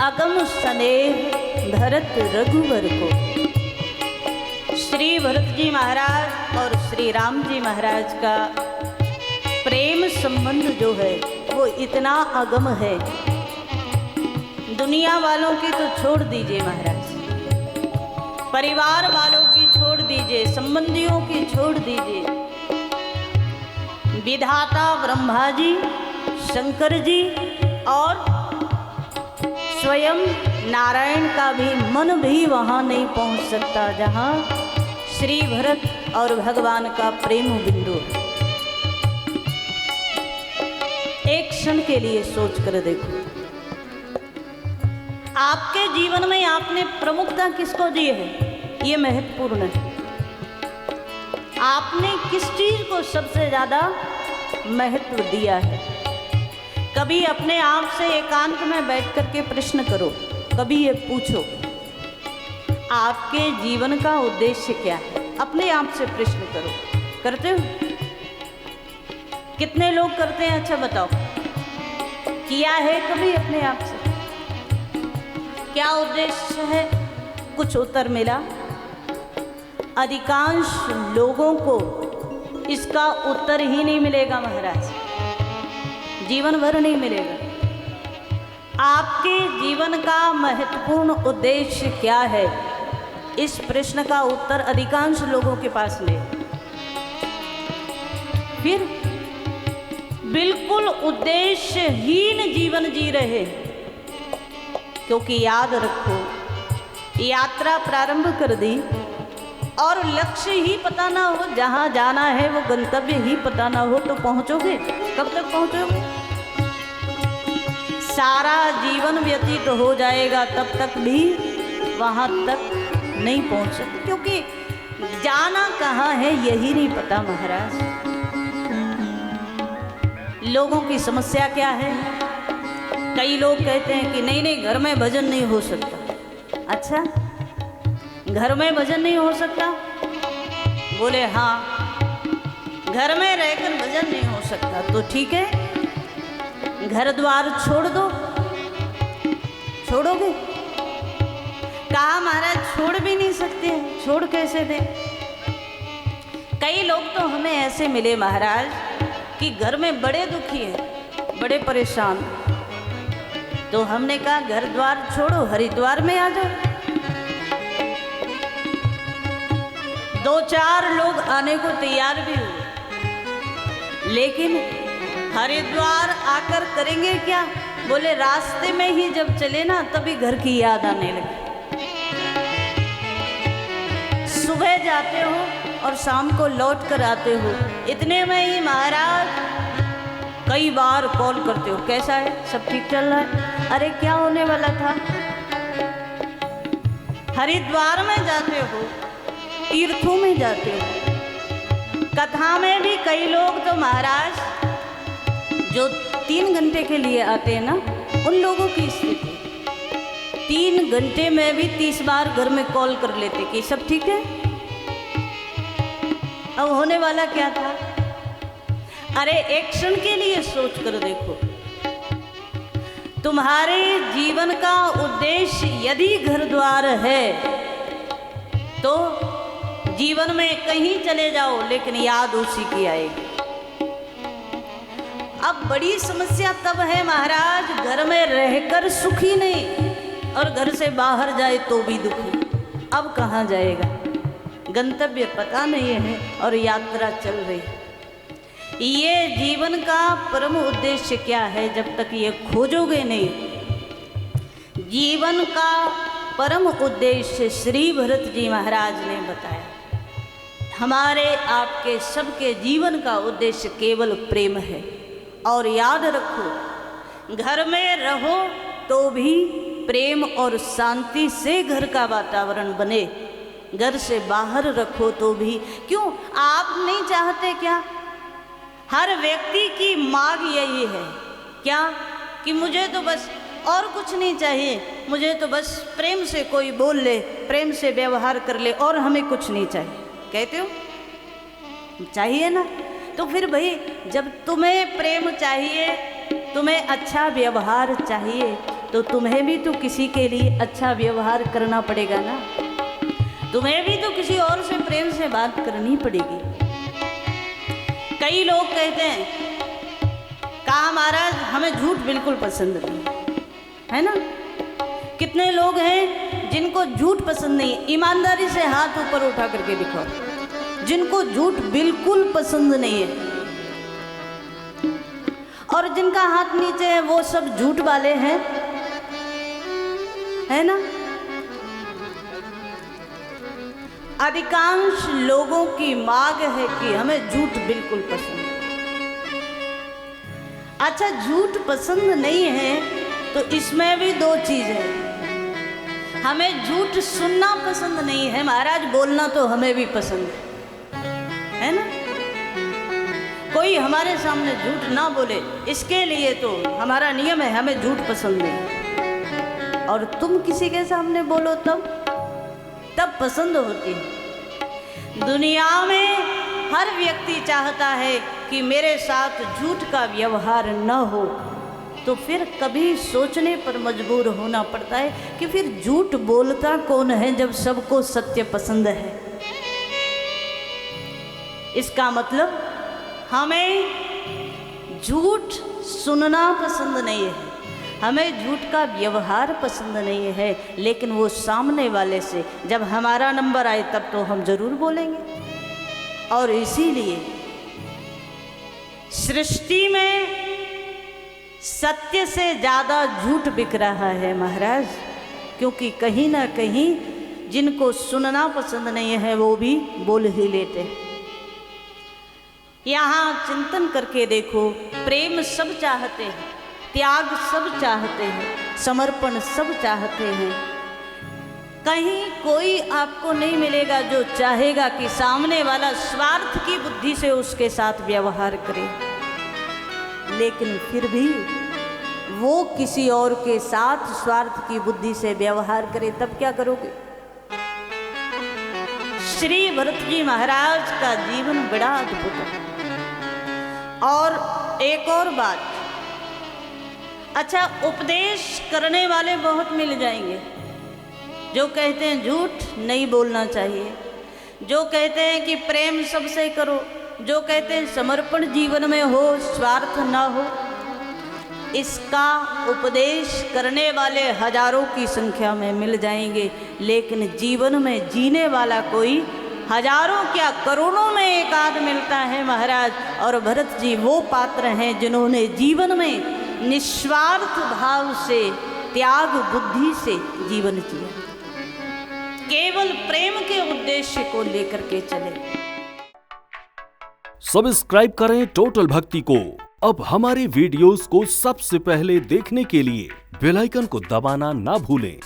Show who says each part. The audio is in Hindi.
Speaker 1: अगम स्नेह भरत रघुवर को। श्री भरत जी महाराज और श्री राम जी महाराज का प्रेम संबंध जो है वो इतना अगम है, दुनिया वालों की तो छोड़ दीजिए महाराज, परिवार वालों की छोड़ दीजिए, संबंधियों की छोड़ दीजिए, विधाता ब्रह्मा जी, शंकर जी और स्वयं नारायण का भी मन भी वहाँ नहीं पहुँच सकता जहाँ श्री भरत और भगवान का प्रेम बिंदु है। एक क्षण के लिए सोच कर देखो, आपके जीवन में आपने प्रमुखता किसको दी है, ये महत्वपूर्ण है। आपने किस चीज को सबसे ज्यादा महत्व दिया है? कभी अपने आप से एकांत में बैठ करके प्रश्न करो, कभी ये पूछो आपके जीवन का उद्देश्य क्या है? अपने आप से प्रश्न करो। करते हो? कितने लोग करते हैं? अच्छा बताओ, किया है कभी अपने आप से? क्या उद्देश्य है? कुछ उत्तर मिला? अधिकांश लोगों को इसका उत्तर ही नहीं मिलेगा महाराज, जीवन भर नहीं मिलेगा। आपके जीवन का महत्वपूर्ण उद्देश्य क्या है, इस प्रश्न का उत्तर अधिकांश लोगों के पास नहीं। फिर बिल्कुल उद्देश्यहीन जीवन जी रहे, क्योंकि याद रखो, यात्रा प्रारंभ कर दी और लक्ष्य ही पता ना हो, जहाँ जाना है वो गंतव्य ही पता ना हो तो पहुँचोगे? कब तक पहुँचोगे? सारा जीवन व्यतीत हो जाएगा तब तक भी वहाँ तक नहीं पहुँच सकते, क्योंकि जाना कहाँ है यही नहीं पता महाराज। लोगों की समस्या क्या है? कई लोग कहते हैं कि नहीं नहीं घर में भजन नहीं हो सकता। अच्छा, घर में भजन नहीं हो सकता? बोले हाँ, घर में रहकर भजन नहीं हो सकता तो ठीक है, घर द्वार छोड़ दो। छोड़ोगे? कहा महाराज छोड़ भी नहीं सकते, छोड़ कैसे दे? कई लोग तो हमें ऐसे मिले महाराज कि घर में बड़े दुखी हैं, बड़े परेशान, तो हमने कहा घर द्वार छोड़ो, हरिद्वार में आ जाओ। 2-4 लोग आने को तैयार भी हुए, लेकिन हरिद्वार आकर करेंगे क्या? बोले रास्ते में ही जब चले ना तभी घर की याद आने लगी। सुबह जाते हो और शाम को लौट कर आते हो, इतने में ही महाराज कई बार कॉल करते हो, कैसा है, सब ठीक चल रहा है? अरे क्या होने वाला था? हरिद्वार में जाते हो, तीर्थों में जाते हो, कथा में भी कई लोग तो महाराज जो 3 घंटे के लिए आते हैं ना, उन लोगों की स्थिति 3 घंटे में भी 30 बार घर में कॉल कर लेते कि सब ठीक है। अब होने वाला क्या था? अरे एक क्षण के लिए सोच कर देखो, तुम्हारे जीवन का उद्देश्य यदि घर द्वार है तो जीवन में कहीं चले जाओ लेकिन याद उसी की आएगी। अब बड़ी समस्या तब है महाराज, घर में रहकर सुखी नहीं और घर से बाहर जाए तो भी दुखी। अब कहाँ जाएगा? गंतव्य पता नहीं है और यात्रा चल रही है। ये जीवन का परम उद्देश्य क्या है जब तक ये खोजोगे नहीं? जीवन का परम उद्देश्य श्री भरत जी महाराज ने बताया। हमारे आपके सबके जीवन का उद्देश्य केवल प्रेम है। और याद रखो, घर में रहो तो भी प्रेम और शांति से घर का वातावरण बने, घर से बाहर रखो तो भी। क्यों आप नहीं चाहते क्या? हर व्यक्ति की मांग यही है क्या कि मुझे तो बस और कुछ नहीं चाहिए, मुझे तो बस प्रेम से कोई बोल ले, प्रेम से व्यवहार कर ले और हमें कुछ नहीं चाहिए। कहते हो चाहिए ना? तो फिर भाई जब तुम्हें प्रेम चाहिए, तुम्हें अच्छा व्यवहार चाहिए, तो तुम्हें भी तो किसी के लिए अच्छा व्यवहार करना पड़ेगा ना, तुम्हें भी तो किसी और से प्रेम से बात करनी पड़ेगी। कई लोग कहते हैं, कहा महाराज हमें झूठ बिल्कुल पसंद नहीं है ना। कितने लोग हैं जिनको झूठ पसंद नहीं है? ईमानदारी से हाथ ऊपर उठा करके दिखाओ जिनको झूठ बिल्कुल पसंद नहीं है। और जिनका हाथ नीचे है वो सब झूठ वाले हैं, है ना। अधिकांश लोगों की मांग है कि हमें झूठ बिल्कुल पसंद है। अच्छा, झूठ पसंद नहीं है तो इसमें भी दो चीज है। हमें झूठ सुनना पसंद नहीं है महाराज, बोलना तो हमें भी पसंद है ना। कोई हमारे सामने झूठ ना बोले, इसके लिए तो हमारा नियम है, हमें झूठ पसंद नहीं। और तुम किसी के सामने बोलो तब पसंद होती है। दुनिया में हर व्यक्ति चाहता है कि मेरे साथ झूठ का व्यवहार न हो, तो फिर कभी सोचने पर मजबूर होना पड़ता है कि फिर झूठ बोलता कौन है जब सबको सत्य पसंद है। इसका मतलब हमें झूठ सुनना पसंद नहीं है, हमें झूठ का व्यवहार पसंद नहीं है, लेकिन वो सामने वाले से जब हमारा नंबर आए तब तो हम जरूर बोलेंगे। और इसीलिए सृष्टि में सत्य से ज़्यादा झूठ बिक रहा है महाराज, क्योंकि कहीं ना कहीं जिनको सुनना पसंद नहीं है वो भी बोल ही लेते हैं। यहाँ चिंतन करके देखो, प्रेम सब चाहते हैं, त्याग सब चाहते हैं, समर्पण सब चाहते हैं। कहीं कोई आपको नहीं मिलेगा जो चाहेगा कि सामने वाला स्वार्थ की बुद्धि से उसके साथ व्यवहार करे। लेकिन फिर भी वो किसी और के साथ स्वार्थ की बुद्धि से व्यवहार करे, तब क्या करोगे? श्री भरत जी महाराज का जीवन बड़ा अद्भुत है। और एक और बात, अच्छा, उपदेश करने वाले बहुत मिल जाएंगे जो कहते हैं झूठ नहीं बोलना चाहिए, जो कहते हैं कि प्रेम सबसे करो, जो कहते हैं समर्पण जीवन में हो, स्वार्थ ना हो। इसका उपदेश करने वाले हजारों की संख्या में मिल जाएंगे, लेकिन जीवन में जीने वाला कोई हजारों क्या करोड़ों में एक आध मिलता है महाराज। और भरत जी वो पात्र हैं जिन्होंने जीवन में निस्वार्थ भाव से, त्याग बुद्धि से जीवन जिया, केवल प्रेम के उद्देश्य को लेकर के चले।
Speaker 2: सब्सक्राइब करें टोटल भक्ति को। अब हमारे वीडियोस को सबसे पहले देखने के लिए बेल आइकन को दबाना ना भूलें।